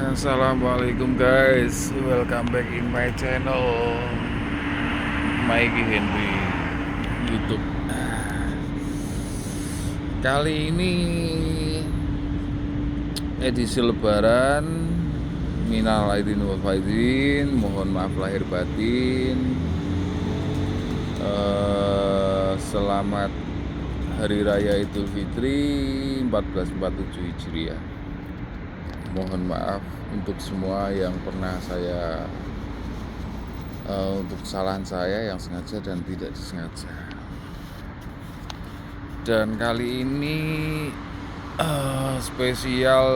Assalamualaikum guys, welcome back in my channel Mikey Henry YouTube. Kali ini edisi Lebaran, minal aidin wal faizin, mohon maaf lahir batin. Selamat Hari Raya Idul Fitri 1447 Hijriah. Mohon maaf untuk semua yang pernah saya untuk kesalahan saya yang sengaja dan tidak disengaja. Dan kali ini spesial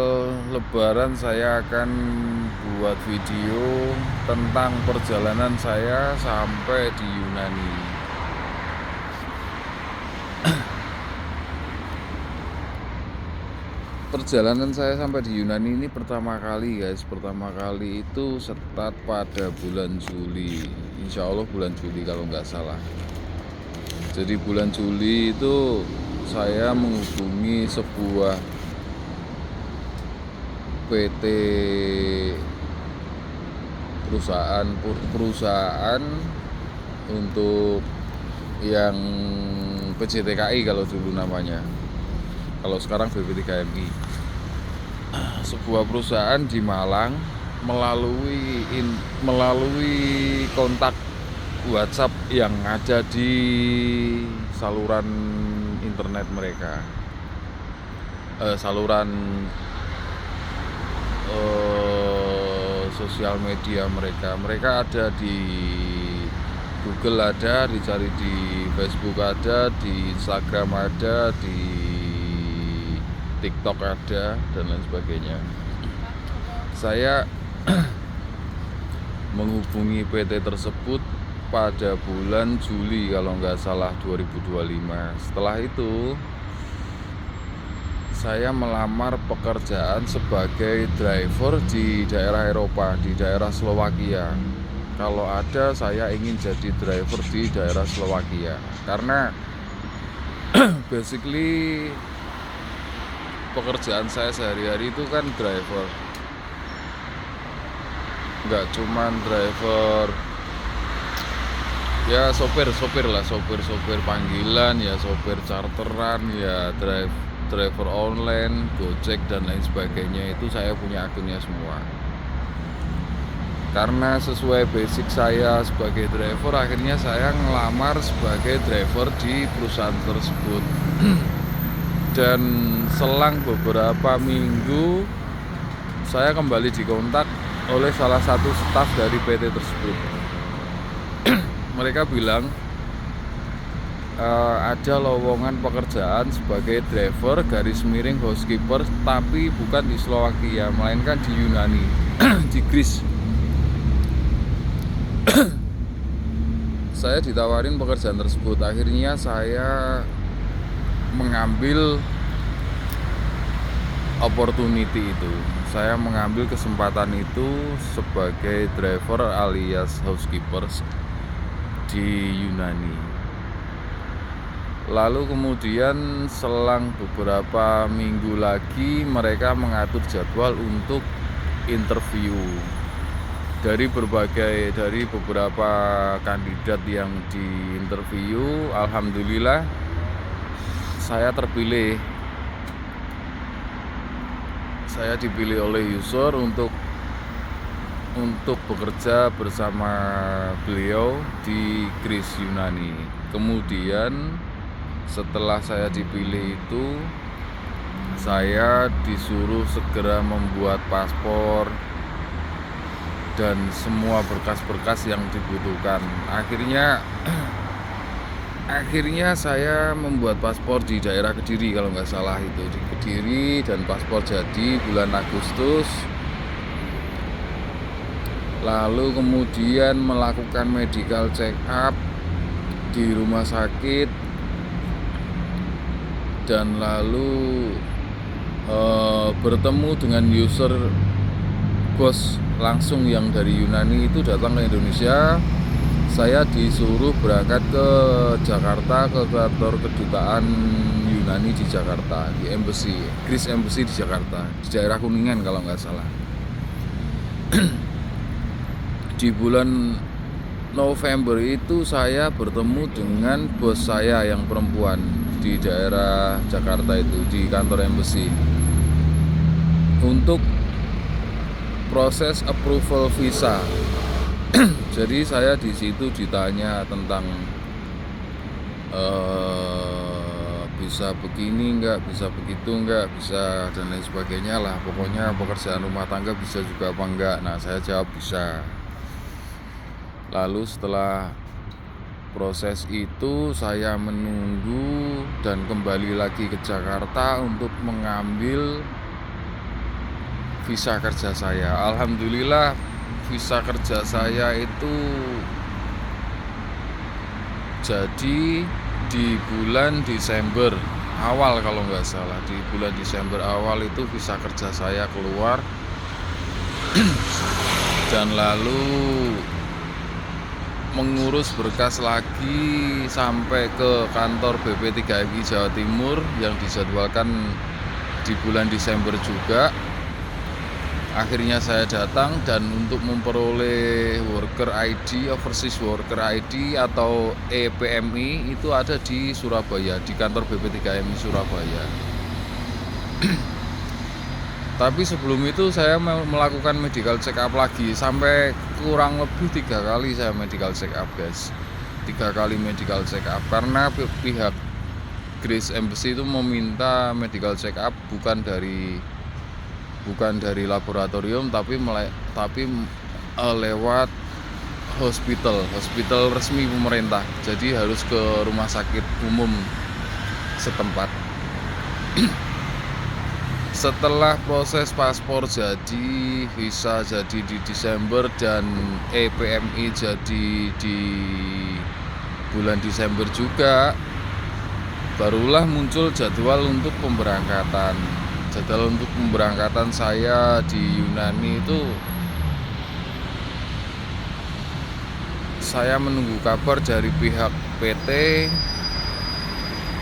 Lebaran, saya akan buat video tentang perjalanan saya sampai di Yunani. Perjalanan saya sampai di Yunani ini pertama kali guys. Pertama kali itu start pada bulan Juli, insya Allah bulan Juli kalau nggak salah. Jadi bulan Juli itu saya menghubungi sebuah PT perusahaan untuk yang PJTKI kalau dulu namanya, kalau sekarang BP3MI. Sebuah perusahaan di Malang melalui kontak WhatsApp yang ada di saluran internet mereka, saluran sosial media mereka. Mereka ada di Google, ada dicari di Facebook, ada di Instagram, ada di TikTok ada, dan lain sebagainya. Saya menghubungi PT tersebut pada bulan Juli kalau nggak salah 2025. Setelah itu saya melamar pekerjaan sebagai driver di daerah Eropa, di daerah Slovakia. Kalau ada, saya ingin jadi driver di daerah Slovakia karena basically pekerjaan saya sehari-hari itu kan driver, nggak cuman driver ya, sopir panggilan ya, sopir charteran ya, driver online, Gojek dan lain sebagainya. Itu saya punya akunnya semua. Karena sesuai basic saya sebagai driver, akhirnya saya ngelamar sebagai driver di perusahaan tersebut. Dan selang beberapa minggu saya kembali dikontak oleh salah satu staf dari PT tersebut. Mereka bilang ada lowongan pekerjaan sebagai driver _ housekeeper, tapi bukan di Slovakia, melainkan di Yunani, di Greece. Saya ditawarin pekerjaan tersebut. Akhirnya saya mengambil opportunity itu. Saya mengambil kesempatan itu sebagai driver alias housekeeper di Yunani. Lalu kemudian selang beberapa minggu lagi mereka mengatur jadwal untuk interview dari beberapa kandidat yang diinterview. Alhamdulillah saya terpilih. Saya dipilih oleh user untuk bekerja bersama beliau di Greece, Yunani. Kemudian setelah saya dipilih itu, saya disuruh segera membuat paspor dan semua berkas-berkas yang dibutuhkan. Akhirnya saya membuat paspor di daerah Kediri kalau nggak salah, itu di Kediri, dan paspor jadi bulan Agustus. Lalu kemudian melakukan medical check up di rumah sakit, dan lalu bertemu dengan user bos langsung yang dari Yunani itu datang ke Indonesia. Saya disuruh berangkat ke Jakarta, ke kantor kedutaan Yunani di Jakarta, di Greece Embassy di Jakarta, di daerah Kuningan kalau nggak salah. Di bulan November itu saya bertemu dengan bos saya yang perempuan di daerah Jakarta itu, di kantor embassy, untuk proses approval visa. Jadi saya di situ ditanya tentang bisa begini enggak, bisa begitu enggak, bisa dan lain sebagainya lah. Pokoknya pekerjaan rumah tangga bisa juga apa enggak. Nah, saya jawab bisa. Lalu setelah proses itu saya menunggu dan kembali lagi ke Jakarta untuk mengambil visa kerja saya. Alhamdulillah visa kerja saya itu jadi di bulan Desember awal, kalau nggak salah di bulan Desember awal itu visa kerja saya keluar. Dan lalu mengurus berkas lagi sampai ke kantor BP3MI Jawa Timur yang dijadwalkan di bulan Desember juga. Akhirnya saya datang dan untuk memperoleh worker ID, overseas worker ID atau EPMI itu ada di Surabaya, di kantor BP3MI Surabaya. Tapi sebelum itu saya melakukan medical check up lagi, sampai kurang lebih 3 kali saya medical check up, guys. 3 kali medical check up karena pihak Grace Embassy itu meminta medical check up bukan dari laboratorium tapi lewat hospital resmi pemerintah. Jadi harus ke rumah sakit umum setempat. Setelah proses paspor jadi, visa jadi di Desember dan EPMI jadi di bulan Desember juga, barulah muncul jadwal untuk pemberangkatan. Jadwal untuk pemberangkatan saya di Yunani itu saya menunggu kabar dari pihak PT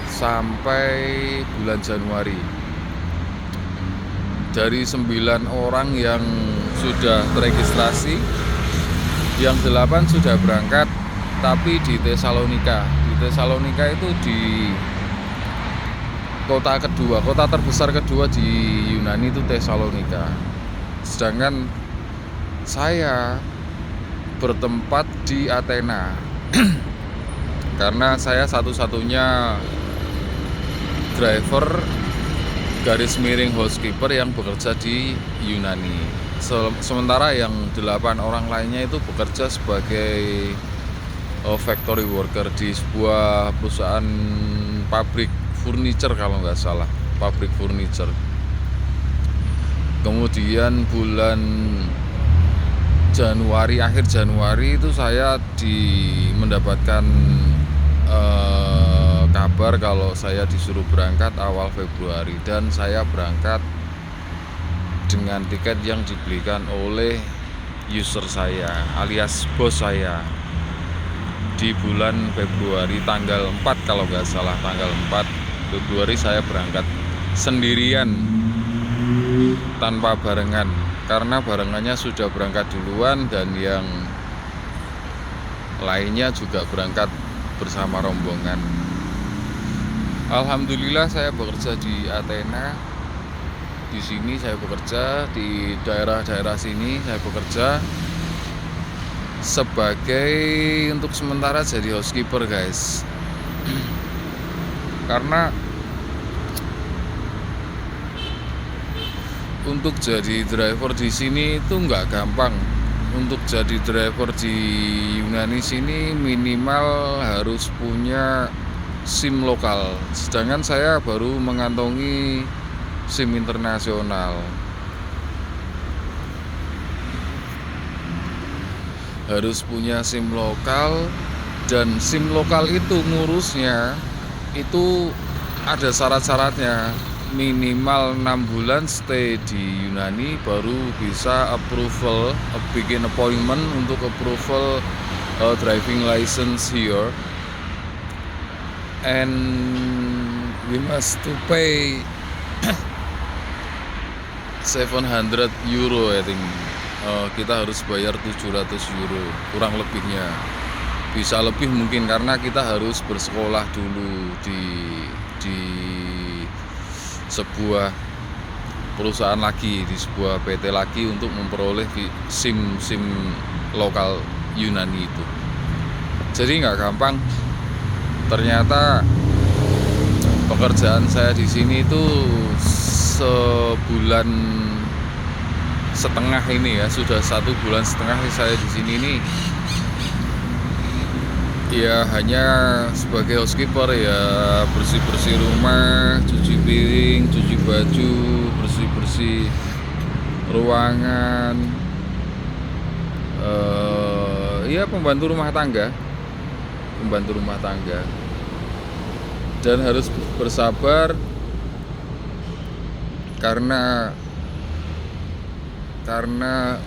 sampai bulan Januari. Dari 9 orang yang sudah teregistrasi, yang 8 sudah berangkat, tapi di Tesalonika. Di Tesalonika itu di kota terbesar kedua di Yunani itu Tesalonika. Sedangkan saya bertempat di Athena karena saya satu-satunya driver garis miring housekeeper yang bekerja di Yunani. Sementara yang 8 orang lainnya itu bekerja sebagai factory worker di sebuah perusahaan pabrik furniture, kalau nggak salah, pabrik furniture. Kemudian bulan Januari, akhir Januari itu saya mendapatkan kabar kalau saya disuruh berangkat awal Februari, dan saya berangkat dengan tiket yang dibelikan oleh user saya alias bos saya di bulan Februari tanggal 4, kalau nggak salah tanggal 4 Februari saya berangkat sendirian tanpa barengan, karena barengannya sudah berangkat duluan dan yang lainnya juga berangkat bersama rombongan. Alhamdulillah saya bekerja di Athena. Di sini saya bekerja di daerah-daerah sini, saya bekerja sebagai untuk sementara jadi housekeeper, guys. Karena untuk jadi driver di sini itu nggak gampang. Untuk jadi driver di Yunani sini minimal harus punya SIM lokal. Sedangkan saya baru mengantongi SIM internasional. Harus punya SIM lokal, dan SIM lokal itu ngurusnya itu ada syarat-syaratnya. Minimal 6 bulan stay di Yunani baru bisa approval, bikin appointment untuk approval driving license here, and we must to pay 700 euro I think kita harus bayar 700 euro kurang lebihnya. Bisa lebih mungkin karena kita harus bersekolah dulu di sebuah perusahaan lagi, di sebuah PT lagi untuk memperoleh SIM lokal Yunani itu. Jadi nggak gampang. Ternyata pekerjaan saya di sini itu sebulan setengah ini ya, sudah 1 bulan setengah saya di sini ini. Ya hanya sebagai housekeeper ya, bersih-bersih rumah, cuci piring, cuci baju, bersih-bersih ruangan, ya pembantu rumah tangga, dan harus bersabar karena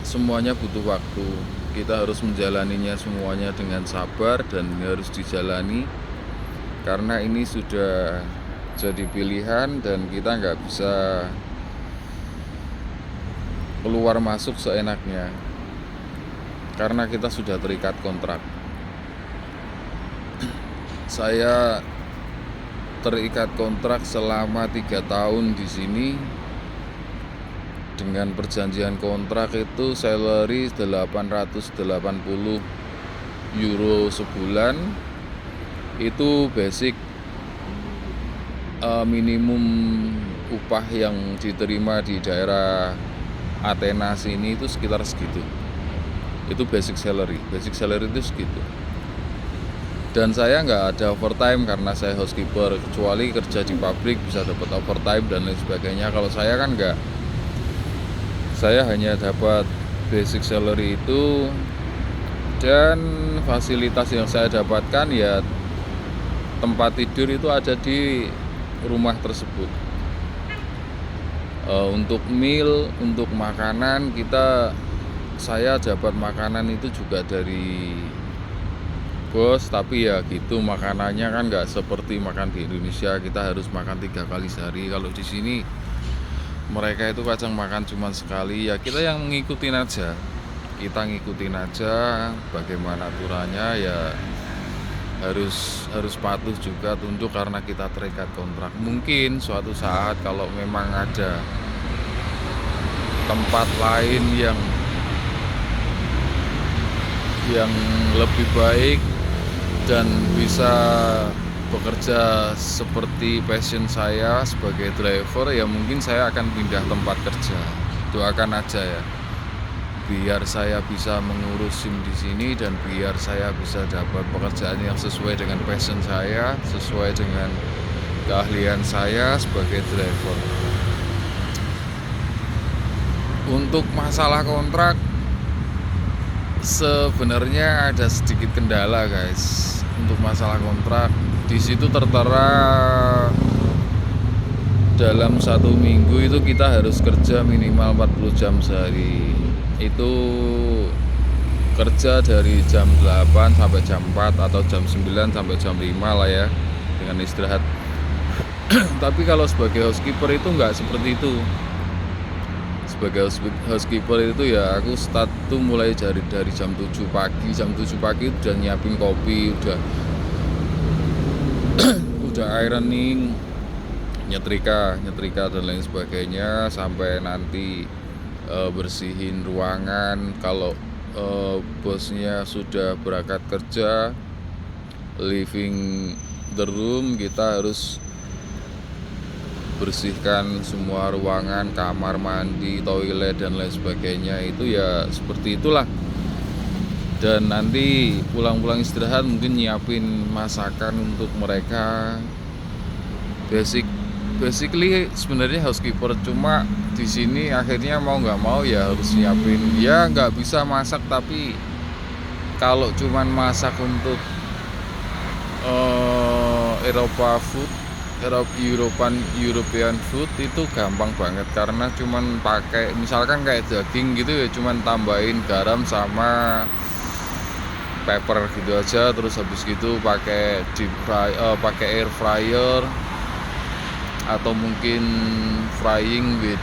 semuanya butuh waktu. Kita harus menjalaninya semuanya dengan sabar dan harus dijalani karena ini sudah jadi pilihan dan kita nggak bisa keluar masuk seenaknya karena kita sudah terikat kontrak. Saya terikat kontrak selama 3 tahun di sini. Dengan perjanjian kontrak itu salary 880 euro sebulan. Itu basic minimum upah yang diterima di daerah Athena sini itu sekitar segitu. Itu basic salary itu segitu. Dan saya nggak ada overtime karena saya housekeeper, kecuali kerja di pabrik bisa dapat overtime dan lain sebagainya. Kalau saya kan nggak, saya hanya dapat basic salary itu, dan fasilitas yang saya dapatkan ya tempat tidur itu ada di rumah tersebut. Untuk meal, untuk makanan saya dapat makanan itu juga dari bos, tapi ya gitu, makanannya kan nggak seperti makan di Indonesia, kita harus makan 3 kali sehari. Kalau di sini mereka itu kadang makan cuma sekali, ya kita yang ngikutin aja, bagaimana aturannya, ya harus patuh juga, tunduk karena kita terikat kontrak. Mungkin suatu saat kalau memang ada tempat lain yang lebih baik dan bisa bekerja seperti passion saya sebagai driver, ya mungkin saya akan pindah tempat kerja. Doakan aja ya, biar saya bisa mengurus SIM di sini dan biar saya bisa dapat pekerjaan yang sesuai dengan passion saya, sesuai dengan keahlian saya sebagai driver. Untuk masalah kontrak sebenarnya ada sedikit kendala guys. Untuk masalah kontrak di situ tertera dalam 1 minggu itu kita harus kerja minimal 40 jam sehari. Itu kerja dari jam 8 sampai jam 4 atau jam 9 sampai jam 5 lah ya, dengan istirahat. Tapi kalau sebagai housekeeper itu nggak seperti itu. Sebagai housekeeper itu ya aku start tuh mulai dari jam 7 pagi. Jam 7 pagi udah nyiapin kopi, udah ironing, nyetrika dan lain sebagainya, sampai nanti bersihin ruangan. Kalau bosnya sudah berangkat kerja, leaving the room, kita harus bersihkan semua ruangan, kamar mandi, toilet dan lain sebagainya. Itu ya seperti itulah. Dan nanti pulang istirahat mungkin nyiapin masakan untuk mereka. Basically sebenarnya housekeeper, cuma di sini akhirnya mau nggak mau ya harus nyiapin. Ya nggak bisa masak, tapi kalau cuman masak untuk European food itu gampang banget, karena cuman pakai misalkan kayak daging gitu ya, cuman tambahin garam sama pepper gitu aja, terus habis gitu pakai air fryer atau mungkin frying with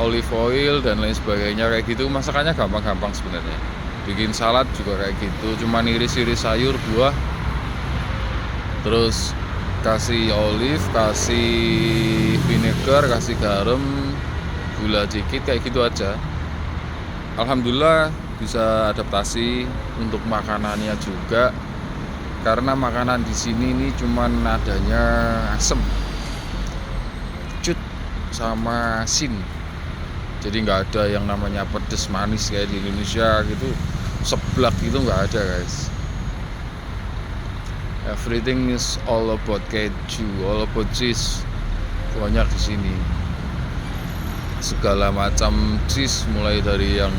olive oil dan lain sebagainya kayak gitu. Masakannya gampang-gampang sebenarnya. Bikin salad juga kayak gitu, cuma iris-iris sayur, buah, terus kasih olive, kasih vinegar, kasih garam, gula dikit, kayak gitu aja. Alhamdulillah bisa adaptasi untuk makanannya juga, karena makanan di sini ini cuman adanya asem, cut, sama asin. Jadi nggak ada yang namanya pedes manis kayak di Indonesia gitu, seblak gitu nggak ada guys. Everything is all about keju, all about cheese, banyak di sini. Segala macam cheese, mulai dari yang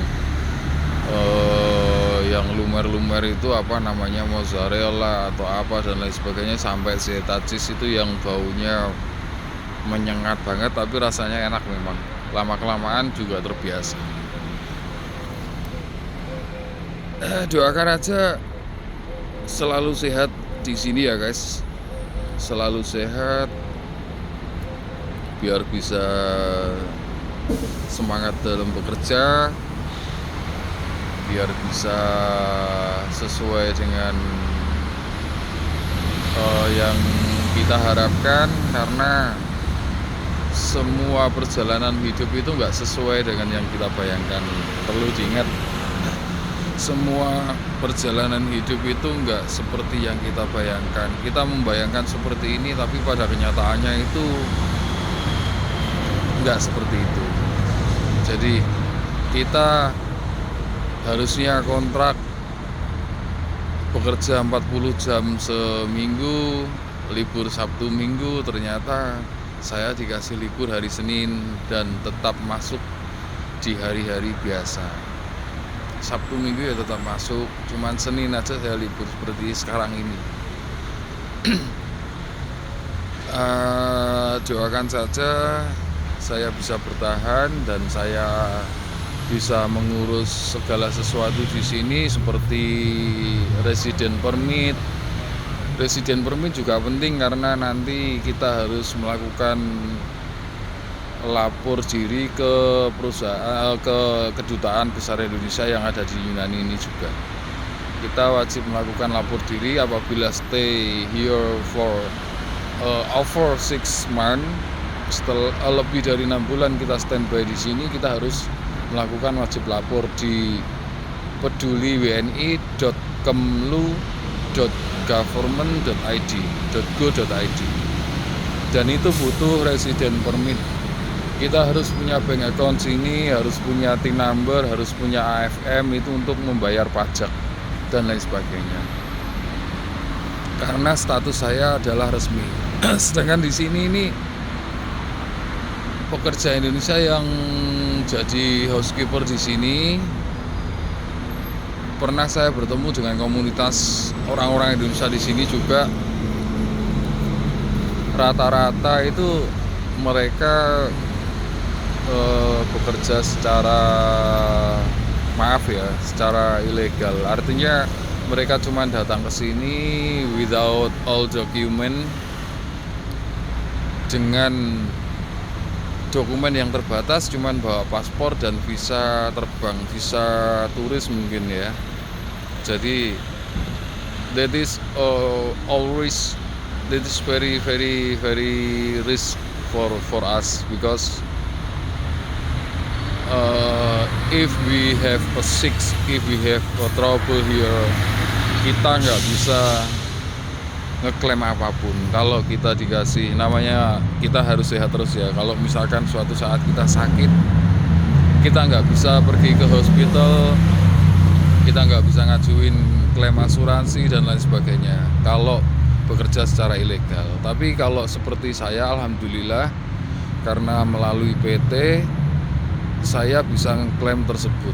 lumer-lumer itu apa namanya, mozzarella atau apa dan lain sebagainya, sampai feta cheese itu yang baunya menyengat banget tapi rasanya enak memang. Lama-kelamaan juga terbiasa. Doakan aja selalu sehat di sini ya guys, selalu sehat biar bisa semangat dalam bekerja, biar bisa sesuai dengan yang kita harapkan, karena semua perjalanan hidup itu nggak sesuai dengan yang kita bayangkan. Perlu diingat, semua perjalanan hidup itu nggak seperti yang kita bayangkan. Kita membayangkan seperti ini, tapi pada kenyataannya itu nggak seperti itu. Jadi kita harusnya kontrak bekerja 40 jam seminggu, libur Sabtu Minggu, ternyata saya dikasih libur hari Senin dan tetap masuk di hari-hari biasa. Sabtu Minggu ya tetap masuk, cuman Senin aja saya libur seperti sekarang ini. Doakan saja saya bisa bertahan dan saya bisa mengurus segala sesuatu di sini, seperti resident permit. Resident permit juga penting karena nanti kita harus melakukan lapor diri ke perusahaan, ke kedutaan besar Indonesia yang ada di Yunani ini juga. Kita wajib melakukan lapor diri apabila stay here for over 6 months. Setelah lebih dari 6 bulan kita standby di sini, kita harus melakukan wajib lapor di peduliwni.kemlu.government.id.go.id, dan itu butuh resident permit. Kita harus punya bank account sini, harus punya TIN number, harus punya AFM itu untuk membayar pajak dan lain sebagainya. Karena status saya adalah resmi. Sedangkan di sini ini pekerja Indonesia yang jadi housekeeper di sini, pernah saya bertemu dengan komunitas orang-orang Indonesia di sini juga. Rata-rata itu mereka bekerja secara secara ilegal. Artinya mereka cuma datang ke sini without all document, dengan dokumen yang terbatas, cuman bawa paspor dan visa terbang, visa turis mungkin ya. Jadi that is very very very risk for us, because if we have a trouble here, kita nggak bisa ngeklaim apapun. Kalau kita dikasih, namanya kita harus sehat terus ya. Kalau misalkan suatu saat kita sakit, kita nggak bisa pergi ke hospital, kita nggak bisa ngajuin klaim asuransi dan lain sebagainya kalau bekerja secara ilegal. Tapi kalau seperti saya, alhamdulillah, karena melalui PT saya bisa ngeklaim tersebut,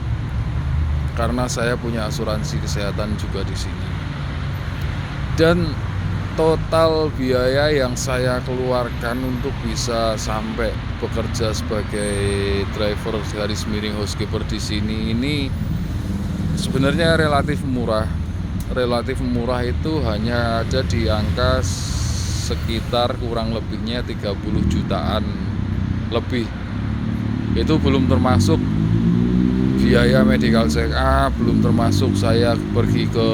karena saya punya asuransi kesehatan juga di sini. Dan total biaya yang saya keluarkan untuk bisa sampai bekerja sebagai driver garis miring housekeeper di sini ini sebenarnya relatif murah. Relatif murah itu hanya ada di angka sekitar kurang lebihnya 30 jutaan lebih. Itu belum termasuk biaya medical check up, belum termasuk saya pergi ke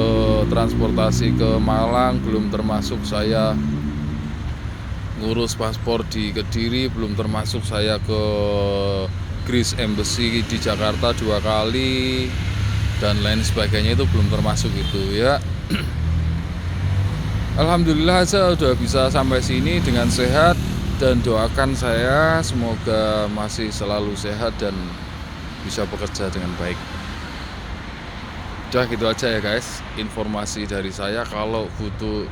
transportasi ke Malang, belum termasuk saya ngurus paspor di Kediri, belum termasuk saya ke Greece Embassy di Jakarta 2 kali dan lain sebagainya, itu belum termasuk itu ya. Alhamdulillah saya sudah bisa sampai sini dengan sehat, dan doakan saya semoga masih selalu sehat dan bisa bekerja dengan baik. Udah gitu aja ya guys, informasi dari saya. Kalau butuh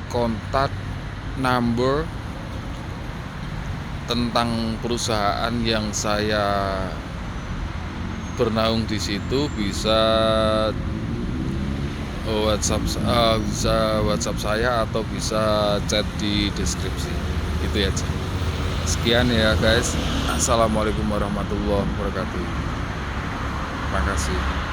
kontak number tentang perusahaan yang saya bernaung di situ, bisa WhatsApp saya atau bisa chat di deskripsi. Itu ya. Sekian ya guys. Assalamualaikum warahmatullahi wabarakatuh. Terima kasih.